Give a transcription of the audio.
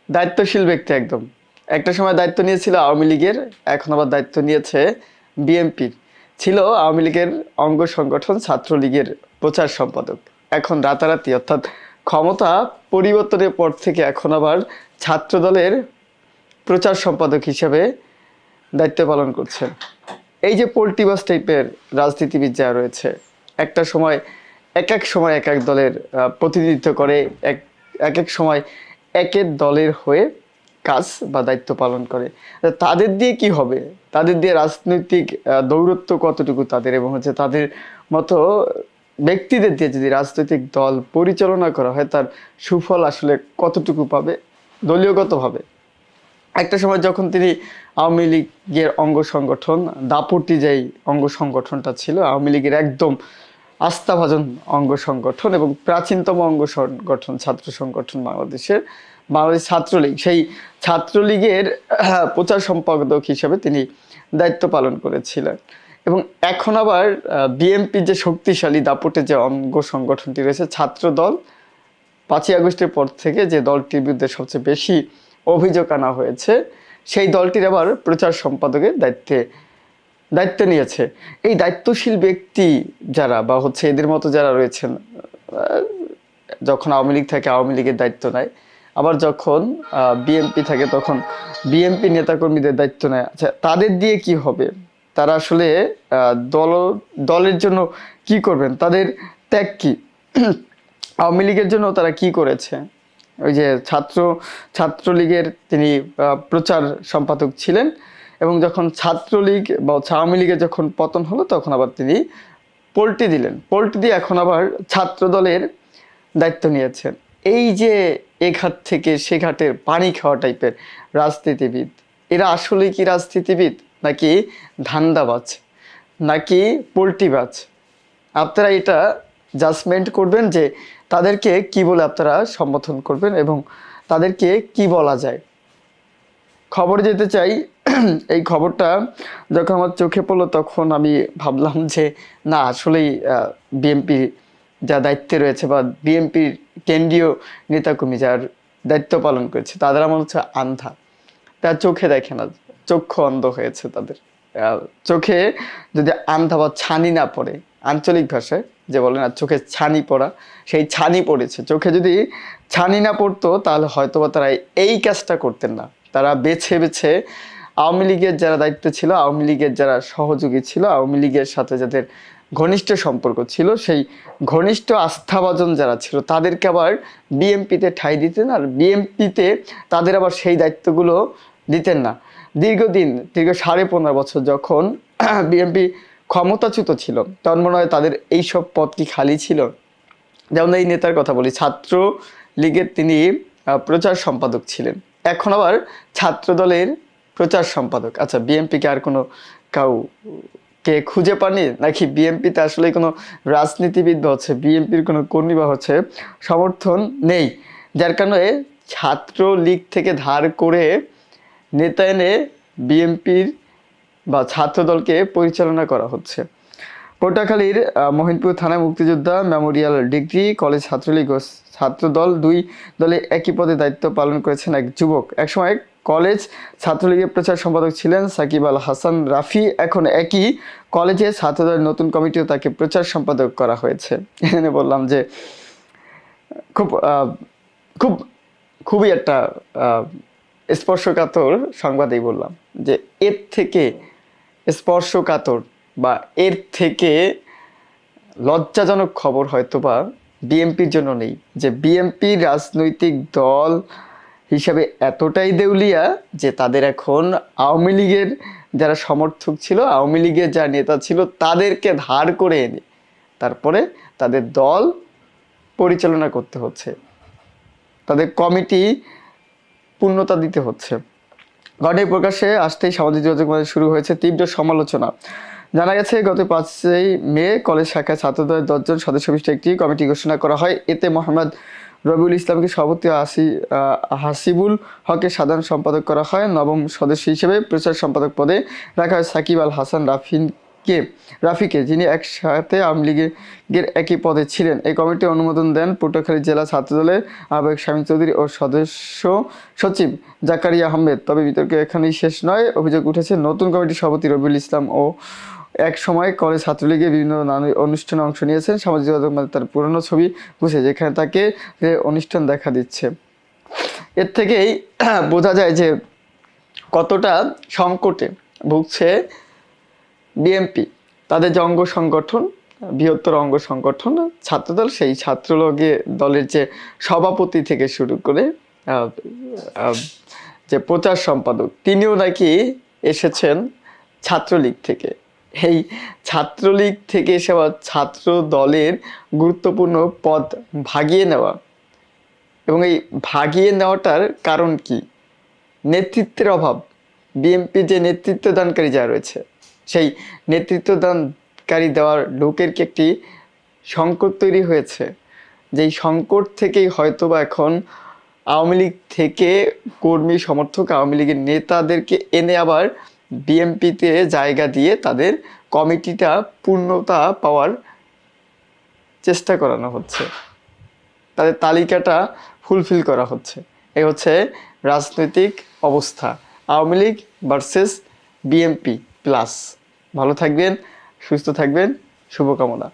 দায়িত্বশীল ব্যক্তি একদম। একটা সময় দায়িত্ব নিয়েছিল আওয়ামী লীগের, এখন আবার দায়িত্ব নিয়েছে বিএনপির। ছিল আওয়ামী লীগের অঙ্গ সংগঠন ছাত্রলীগের প্রচার সম্পাদক। এখন রাতারাতি অর্থাৎ ক্ষমতা পরিবর্তনের পর থেকে এখন আবার ছাত্র দলের প্রচার সম্পাদক হিসেবে দায়িত্ব পালন করছেন। এই যে পোল্টিবাস টাইপের রাজনীতিবিদ যা রয়েছে, একটা সময় এক সময় এক এক দলের প্রতিনিধিত্ব করে, এক এক সময় এক এক দলের হয়ে কাজ বা দায়িত্ব পালন করে। তাদের দিয়ে কি হবে? তাদের দিয়ে রাজনৈতিক দৌরত্ব কতটুকু তাদের, এবং হচ্ছে তাদের মতো ব্যক্তিদের দিয়ে যদি রাজনৈতিক দল পরিচালনা করা হয়, তার সুফল আসলে কতটুকু পাবে দলীয়গতভাবে। একটা সময় যখন তিনি আওয়ামী লীগের অঙ্গ সংগঠন দাপুটি যেই অঙ্গ সংগঠনটা ছিল, আওয়ামী লীগের একদম আস্থাভাজন অঙ্গ সংগঠন এবং প্রাচীনতম অঙ্গ সংগঠন ছাত্র সংগঠন বাংলাদেশ ছাত্রলীগ, সেই ছাত্রলীগের প্রচার সম্পাদক হিসেবে তিনি দায়িত্ব পালন করেছিলেন। এবং এখন আবার বিএনপি যে শক্তিশালী দাপুটে যে অঙ্গ সংগঠনটি রয়েছে ছাত্র দল, 5ই আগস্টের পর থেকে যে দলটির বিরুদ্ধে সবচেয়ে বেশি অভিযোগ আনা হয়েছে, সেই দলটির আবার প্রচার সম্পাদকের দায়িত্ব নিয়েছে। এই দায়িত্বশীল ব্যক্তি যারা বা হচ্ছে এদের মতো যারা রয়েছেন, যখন আওয়ামী লীগ থাকে আওয়ামী লীগের দায়িত্ব নেয়, আবার যখন বিএনপি থাকে তখন বিএনপি নেতাকর্মীদের দায়িত্ব নেয়। আচ্ছা, তাদের দিয়ে কি হবে? তারা আসলে দলের জন্য কি করবেন? তাদের ত্যাগ কি? আওয়ামী লীগের জন্য তারা কি করেছে? ওই যে ছাত্রলীগের তিনি প্রচার সম্পাদক ছিলেন, এবং যখন ছাত্রলীগ বা আওয়ামী লীগের যখন পতন হলো তখন আবার তিনি পোল্টি দিয়ে এখন আবার ছাত্র দলের দায়িত্ব নিয়েছেন। এই যে এ ঘাট থেকে সে ঘাটের পানি খাওয়া টাইপের রাজনীতিবিদ, এরা আসলে কি রাজনীতিবিদ নাকি ধান্দাবাজ নাকি পোল্টিবাজ? আপনারা এটা জাজমেন্ট করবেন যে তাদেরকে কি বলে আপনারা সম্বোধন করবেন এবং তাদেরকে কি বলা যায়। খবর যেতে চাই। এই খবরটা যখন আমার চোখে পড়লো তখন আমি ভাবলাম যে না, আসলেই বিএনপি যা দায়িত্বে রয়েছে বা বিএনপির কেন্দ্রীয় নেতাকর্মী যার দায়িত্ব পালন করেছে, তাদের আমার হচ্ছে আন্ধা, তার চোখে দেখে না, চক্ষু অন্ধ হয়েছে তাদের। চোখে যদি আন্ধা বা ছানি না পড়ে, আঞ্চলিক ভাষায় যে বলে না চোখে ছানি পড়া, সেই ছানি পড়েছে। চোখে যদি ছানি না পড়তো তাহলে হয়তোবা তারা এই কাজটা করতেন না। তারা বেছে বেছে আওয়ামী লীগের যারা দায়িত্ব ছিল, আওয়ামী লীগের যারা সহযোগী ছিল, আওয়ামী লীগের সাথে যাদের ঘনিষ্ঠ সম্পর্ক ছিল, সেই ঘনিষ্ঠ আস্থাভাজন যারা ছিল তাদেরকে আবার বিএনপিতে ঠাঁই দিতেন, আর বিএনপিতে তাদের আবার সেই দায়িত্বগুলো দিতেন না। দীর্ঘ 15.5 বছর যখন বিএনপি ক্ষমতাচ্যুত ছিল, তখন মনে হয় তাদের এইসব পদ কি খালি ছিল? যেমন এই নেতার কথা বলি, ছাত্র লীগের তিনি প্রচার সম্পাদক ছিলেন, এখন আবার ছাত্র দলের প্রচার সম্পাদক। আচ্ছা, বিএনপিকে আর কোনো কে খুঁজে পাননি নাকি বিএনপিতে আসলে কোনো রাজনীতিবিদ বা হচ্ছে বিএনপির কোনো কর্মী বা হচ্ছে সমর্থন নেই, যার কারণে ছাত্র লীগ থেকে ধার করে নেতা এনে বিএনপির বা ছাত্র দলকে পরিচালনা করা হচ্ছে। পটুয়াখালীর মহিনপুর থানায় মুক্তিযোদ্ধা মেমোরিয়াল ডিগ্রি কলেজ ছাত্রলীগ ও ছাত্রদল দুই দলে একই পদে দায়িত্ব পালন করেছেন এক যুবক। একসময় কলেজ ছাত্রলীগের প্রচার সম্পাদক ছিলেন সাকিব আল হাসান রাফি। এখন একই কলেজে ছাত্রদলের নতুন কমিটিও তাকে প্রচার সম্পাদক করা হয়েছে। এখানে বললাম যে খুব খুব খুবই একটা স্পর্শকাতর সংবাদই বললাম যে এর থেকে স্পর্শকাতর বা এর থেকে লজ্জাজনক খবর হয়তোবা বিএনপির জন্য নেই, যে বিএনপি রাজনৈতিক দল হিসাবে এতটাই দেউলিয়া যে তাদের এখন আওয়ামী লীগের যারা সমর্থক ছিল, আওয়ামী লীগের যারা নেতা ছিল, তাদেরকে ধার করে এনে তারপরে তাদের দল পরিচালনা করতে হচ্ছে, তাদের কমিটি পূর্ণতা দিতে হচ্ছে। ঘটনাটি প্রকাশ্যে আসতেই সামাজিক যোগাযোগ মাধ্যমে শুরু হয়েছে তীব্র সমালোচনা। জানা গেছে গত 5ই মে কলেজ শাখায় ছাত্রদলের 10 জন সদস্য বিশিষ্ট একটি কমিটি ঘোষণা করা হয়। এতে মোহাম্মদ রবিউল ইসলামকে সভাপতি, হাসিবুল হককে সাধারণ সম্পাদক করা হয়। নবম সদস্য হিসেবে প্রচার সম্পাদক পদে রাখা হয় সাকিব আল হাসান কে? রাফিকে, যিনি একসাথে আওয়ামী লীগের একই পদে ছিলেন। এই কমিটি অনুমোদন দেন পটুয়াখালী জেলা ছাত্রদলের আহ্বায়ক শামীম চৌধুরী ও সদস্য সচিব জাকারিয়া আহমেদ। তবে বিতর্ক এখানেই শেষ নয়। অভিযোগ উঠেছে নতুন কমিটির সভাপতি রবিউল ইসলাম ও এক সময় করে ছাত্রলীগের বিভিন্ন অনুষ্ঠানে অংশ নিয়েছেন। সামাজিক যোগাযোগ মাধ্যমে তার পুরনো ছবি ঘুষে, যেখানে তাকে অনুষ্ঠান দেখা দিচ্ছে। এর থেকেই বোঝা যায় যে কতটা সংকটে ভুগছে বিএনপি। তাদের যে অঙ্গ সংগঠন, বৃহত্তর অঙ্গ সংগঠন ছাত্রদল, সেই দলের যে সভাপতি থেকে শুরু করে যে প্রচার সম্পাদক, তিনিও নাকি এসেছেন ছাত্রলীগ থেকে। এই ছাত্রলীগ থেকে এসে আবার ছাত্র দলের গুরুত্বপূর্ণ পদ ভাগিয়ে নেওয়া, এবং এই ভাগিয়ে নেওয়াটার কারণ কি? নেতৃত্বের অভাব। বিএনপি যে নেতৃত্ব দানকারী যা রয়েছে, সেই নেতৃত্ব দানকারী দেওয়ার লোকের কি একটি সংকট তৈরি হয়েছে, যেই সংকট থেকেই হয়তোবা এখন আওয়ামী লীগ থেকে কর্মী সমর্থক আওয়ামী লীগের নেতাদেরকে এনে আবার বিএনপিতে জায়গা দিয়ে তাদের কমিটিটা পূর্ণতা পাওয়ার চেষ্টা করানো হচ্ছে, তাদের তালিকাটা ফুলফিল করা হচ্ছে। এই হচ্ছে রাজনৈতিক অবস্থা, Awami League versus BNP plus. ভালো থাকবেন, সুস্থ থাকবেন, শুভকামনা।